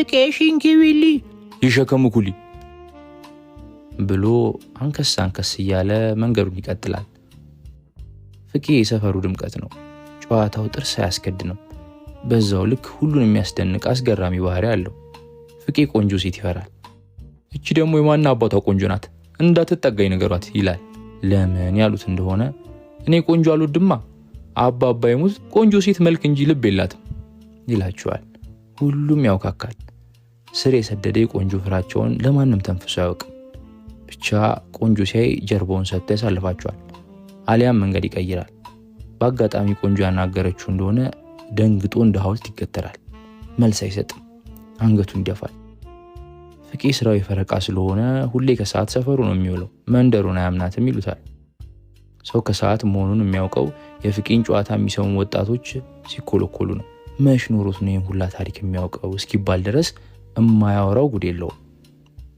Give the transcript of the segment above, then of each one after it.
ፍቄሽን ግቢሊ ይሸከሙ ኩሊ ብሎ አንከስ እያለ መንገዱን ይቀጥላል። ፍቄ የሰፈሩ ድምቀት ነው። ጨዋታው ጥርስ አያስከድንም። በዛው ልክ ሁሉን የሚያስደንቅ አስገራሚ ባህሪ አለው። ፍቄ ቆንጆ ሴት ይፈራል። እቺ ደግሞ የማን አባቷ ቆንጆ ናት እንዳትጠጋኝ ነገሯት ይላል። ለምን ያሉት እንደሆነ እኔ ቆንጆ አልወድማ፣ አባባ ይሙት ቆንጆ ሴት መልክ እንጂ ልብ የላትም ይላቸዋል። ሁሉም ያውካካል። ስር የሰደደ የቆንጆ ፍራቸውን ለማንም ተንፍሶ አያውቅም። ብቻ ቆንጆ ሲያይ ጀርባውን ሰጥቶ ያሳልፋቸዋል፣ አሊያም መንገድ ይቀይራል። በአጋጣሚ ቆንጆ ያናገረችው እንደሆነ ደንግጦ እንደ ሐውልት ይገተራል። መልስ አይሰጥም፣ አንገቱን ይደፋል። ፍቄ ስራው የፈረቃ ስለሆነ ሁሌ ከሰዓት ሰፈሩ ነው የሚውለው። መንደሩን አያምናትም ይሉታል። ሰው ከሰዓት መሆኑን የሚያውቀው የፍቄን ጨዋታ የሚሰሙ ወጣቶች ሲኮለኮሉ ነው። መሽ ኖሮት ነው ሁላ ታሪክ የሚያውቀው እስኪባል ድረስ የማያወራው ጉድ የለውም።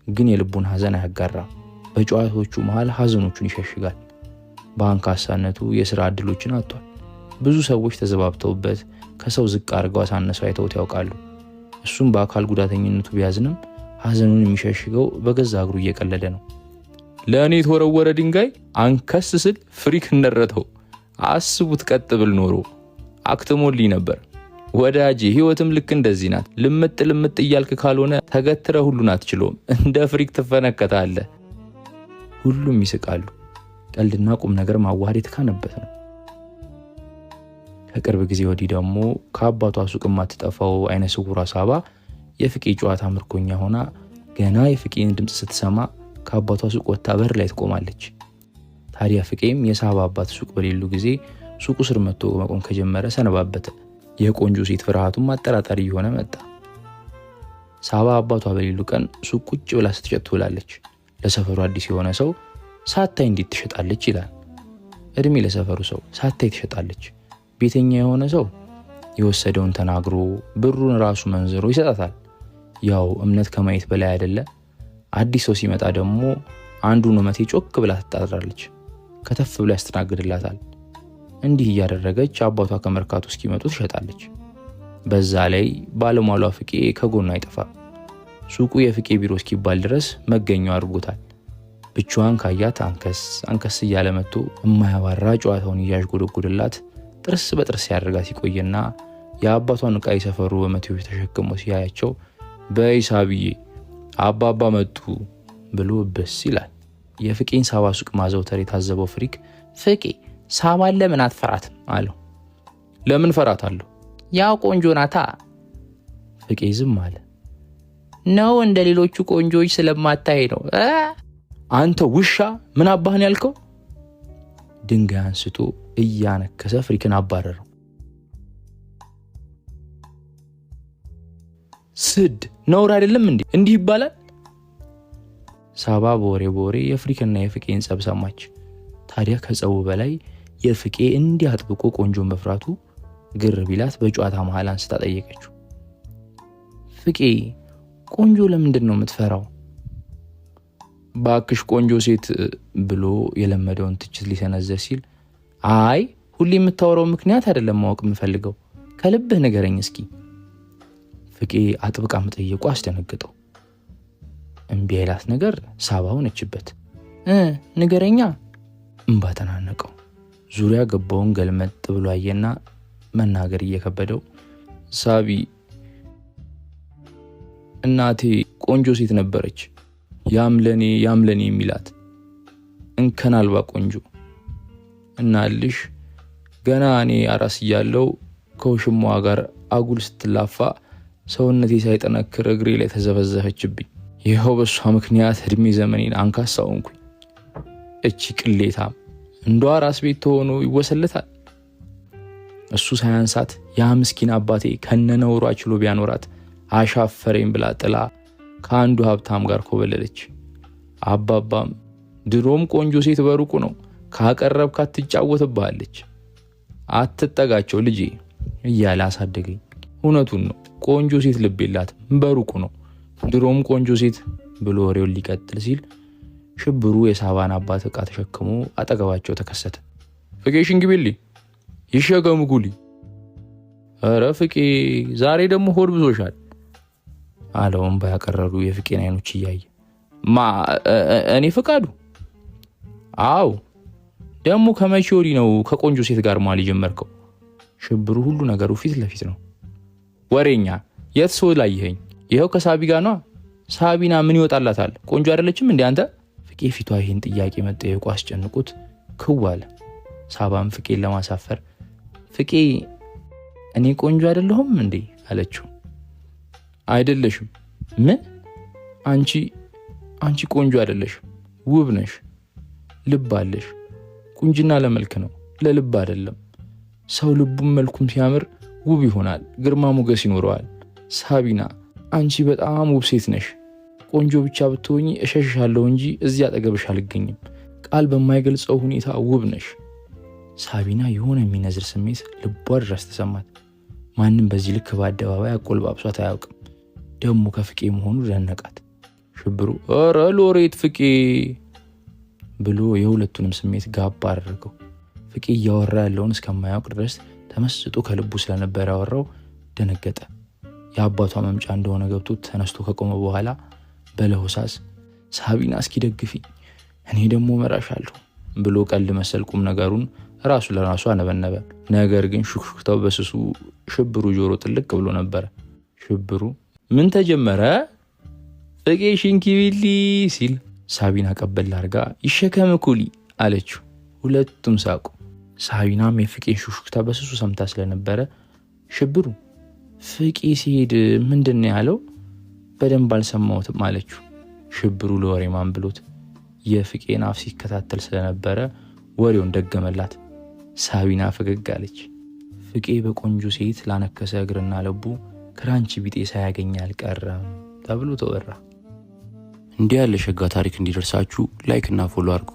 ግን የልቡን ሐዘን አያጋራም። በጨዋታዎቹ መሃል ሐዘኖቹን ይሸሽጋል። በአንካሳነቱ የሥራ ዕድሎችን አጥቷል። ብዙ ሰዎች ተዘባብተውበት ከሰው ዝቅ አድርገው አሳነሰው አይተውት ያውቃሉ። እሱም በአካል ጉዳተኝነቱ ቢያዝንም ሐዘኑን የሚሸሽገው በገዛ እግሩ እየቀለደ ነው። ለእኔ የተወረወረ ድንጋይ አንከስ ስል ፍሪክ እንደረተው አስቡት። ቀጥ ብል ኖሮ አክትሞልኝ ነበር። ወዳጄ ህይወትም ልክ እንደዚህ ናት። ልምጥ እያልክ ካልሆነ ተገትረ ሁሉን አትችሎም። እንደ ፍሪክ ትፈነከታለህ። ሁሉም ይስቃሉ። ቀልድና ቁም ነገር ማዋሃድ የተካነበት ነው። ከቅርብ ጊዜ ወዲህ ደግሞ ከአባቷ ሱቅ የማትጠፋው አይነ ስውሯ ሳባ የፍቄ ጨዋታ ምርኮኛ ሆና ገና የፍቄን ድምፅ ስትሰማ ከአባቷ ሱቅ ወጥታ በር ላይ ትቆማለች። ታዲያ ፍቄም የሳባ አባት ሱቅ በሌሉ ጊዜ ሱቁ ስር መጥቶ መቆም ከጀመረ ሰነባበተ። የቆንጆ ሴት ፍርሃቱም አጠራጣሪ እየሆነ መጣ። ሳባ አባቷ በሌሉ ቀን ሱቅ ቁጭ ብላ ስትሸጥ ትውላለች። ለሰፈሩ አዲስ የሆነ ሰው ሳታይ እንዴት ትሸጣለች ይላል። እድሜ ለሰፈሩ ሰው ሳታይ ትሸጣለች። ቤተኛ የሆነ ሰው የወሰደውን ተናግሮ ብሩን ራሱ መንዝሮ ይሰጣታል። ያው እምነት ከማየት በላይ አይደለ። አዲስ ሰው ሲመጣ ደግሞ አንዱን መቴ ጮክ ብላ ትጣራለች። ከተፍ ብላ ያስተናግድላታል። እንዲህ እያደረገች አባቷ ከመርካቶ እስኪመጡ ትሸጣለች። በዛ ላይ ባለሟሏ ፍቄ ከጎኗ አይጠፋም። ሱቁ የፍቄ ቢሮ እስኪባል ድረስ መገኛው አድርጎታል። ብቻዋን ካያት አንከስ እያለ መጥቶ የማያባራ ጨዋታውን እያዥጎደጎደላት ጥርስ በጥርስ ያደርጋት ይቆየና የአባቷን ዕቃ የሰፈሩ በመቴዎች ተሸክሞ ሲያያቸው በይሳብዬ አባባ መጡ ብሎ ብስ ይላል። የፍቄን ሳባ ሱቅ ማዘውተር የታዘበው ፍሪክ ፍቄ ሳባን ለምን አትፈራትም አለው። ለምን ፈራታለሁ? ያው ቆንጆ ናታ። ፍቄ ዝም አለ። ነው እንደ ሌሎቹ ቆንጆች ስለማታይ ነው። አንተ ውሻ ምን አባህን ያልከው? ድንጋይ አንስቶ እያነከሰ ፍሪክን አባረረው። ስድ ነውር አይደለም እንዴ? እንዲህ ይባላል? ሳባ በወሬ የፍሪክና የፍቄን ጸብ ሰማች። ታዲያ ከጸቡ በላይ የፍቄ እንዲህ አጥብቆ ቆንጆን መፍራቱ ግር ቢላት በጨዋታ መሃል አንስታ ጠየቀችው። ፍቄ ቆንጆ ለምንድን ነው የምትፈራው? ባክሽ ቆንጆ ሴት ብሎ የለመደውን ትችት ሊሰነዘር ሲል አይ ሁሌ የምታወራው ምክንያት አይደለም ማወቅ የምፈልገው፣ ከልብህ ንገረኝ እስኪ። ፍቄ አጥብቃ መጠየቁ አስደነገጠው። እምቢ ያላት ነገር ሳባ ሆነችበት። ንገረኛ። እንባ ተናነቀው። ዙሪያ ገባውን ገልመጥ ብሎ አየና መናገር እየከበደው ሳቢ እናቴ ቆንጆ ሴት ነበረች፣ ያምለኔ የሚላት እንከን አልባ ቆንጆ። እናልሽ ገና እኔ አራስ እያለሁ ከውሽማዋ ጋር አጉል ስትላፋ ሰውነቴ ሳይጠነክር እግሬ ላይ ተዘፈዘፈችብኝ። ይኸው በሷ ምክንያት እድሜ ዘመኔን አንካሳ ሆንኩኝ። እቺ ቅሌታም እንዷ ራስ ቤት ተሆኖ ይወሰለታል። እሱ ሳያንሳት ያ ምስኪን አባቴ ከነነውሯ ችሎ ቢያኖራት አሻፈረኝ ብላ ጥላ ከአንዱ ሀብታም ጋር ኮበለለች። አባባም ድሮም ቆንጆ ሴት በሩቁ ነው፣ ካቀረብካት ትጫወትብሃለች፣ አትጠጋቸው ልጄ እያለ አሳደገኝ። እውነቱን ነው፣ ቆንጆ ሴት ልብ የላትም፣ በሩቁ ነው። ድሮም ቆንጆ ሴት ብሎ ወሬውን ሊቀጥል ሲል ሽብሩ የሳባን አባት ዕቃ ተሸክሞ አጠገባቸው ተከሰተ። ፍቄ ሽንግቤልኝ ይሸከሙ ጉሊ። ኧረ ፍቄ ዛሬ ደግሞ ሆድ ብዞሻል አለውን ባያቀረሩ የፍቄን አይኖች እያየ። እኔ ፍቃዱ? አዎ። ደግሞ ከመቼ ወዲህ ነው ከቆንጆ ሴት ጋር መዋል የጀመርከው? ሽብሩ ሁሉ ነገሩ ፊት ለፊት ነው። ወሬኛ፣ የት ሰው ላይ ይሄኝ? ይኸው ከሳቢ ጋር ነው። ሳቢና ምን ይወጣላታል? ቆንጆ አይደለችም እንዴ አንተ? ፍቄ ፊቷ ይህን ጥያቄ መጠየቁ አስጨንቁት ክው አለ። ሳባም ፍቄን ለማሳፈር ፍቄ እኔ ቆንጆ አይደለሁም እንዴ አለችው። አይደለሽም። ምን? አንቺ ቆንጆ አይደለሽም፣ ውብ ነሽ፣ ልብ አለሽ። ቁንጅና ለመልክ ነው፣ ለልብ አይደለም። ሰው ልቡም መልኩም ሲያምር ውብ ይሆናል፣ ግርማ ሞገስ ይኖረዋል። ሳቢና አንቺ በጣም ውብ ሴት ነሽ። ቆንጆ ብቻ ብትሆኚ እሸሽሻለሁ እንጂ እዚህ አጠገብሽ አልገኝም። ቃል በማይገልጸው ሁኔታ ውብ ነሽ። ሳቢና የሆነ የሚነዝር ስሜት ልቧ ድረስ ተሰማት። ማንም በዚህ ልክ በአደባባይ አቆልባብሷት አያውቅም። ደግሞ ከፍቄ መሆኑ ደነቃት። ሽብሩ ኧረ ሎሬት ፍቄ ብሎ የሁለቱንም ስሜት ጋባ አደረገው። ፍቄ እያወራ ያለውን እስከማያውቅ ድረስ ተመስጦ ከልቡ ስለነበረ ያወራው ደነገጠ። የአባቷ መምጫ እንደሆነ ገብቶ ተነስቶ ከቆመ በኋላ በለሆሳስ ሳቢና እስኪደግፊኝ እኔ ደግሞ መራሻለሁ ብሎ ቀልድ መሰል ቁም ነገሩን ራሱ ለራሱ አነበነበ። ነገር ግን ሹክሹክታው በስሱ ሽብሩ ጆሮ ጥልቅ ብሎ ነበረ። ሽብሩ ምን ተጀመረ? ፍቄ ሽንኪቢሊ ሲል ሳቢና ቀበል አርጋ ይሸከም ኩሊ አለችው። ሁለቱም ሳቁ። ሳቢናም የፍቄን ሹክሹክታ በስሱ ሰምታ ስለነበረ ሽብሩ ፍቄ ሲሄድ ምንድን ነው ያለው? በደንብ አልሰማሁትም አለችው። ሽብሩ ለወሬ ማን ብሎት የፍቄን አፍ ሲከታተል ስለነበረ ወሬውን ደገመላት። ሳቢና ፈገግ አለች። ፍቄ በቆንጆ ሴት ላነከሰ እግርና ልቡ ክራንቺ ቢጤ ሳያገኝ አልቀረም ተብሎ ተወራ። እንዲህ ያለ ሸጋ ታሪክ እንዲደርሳችሁ ላይክ እና ፎሎ አድርጉ።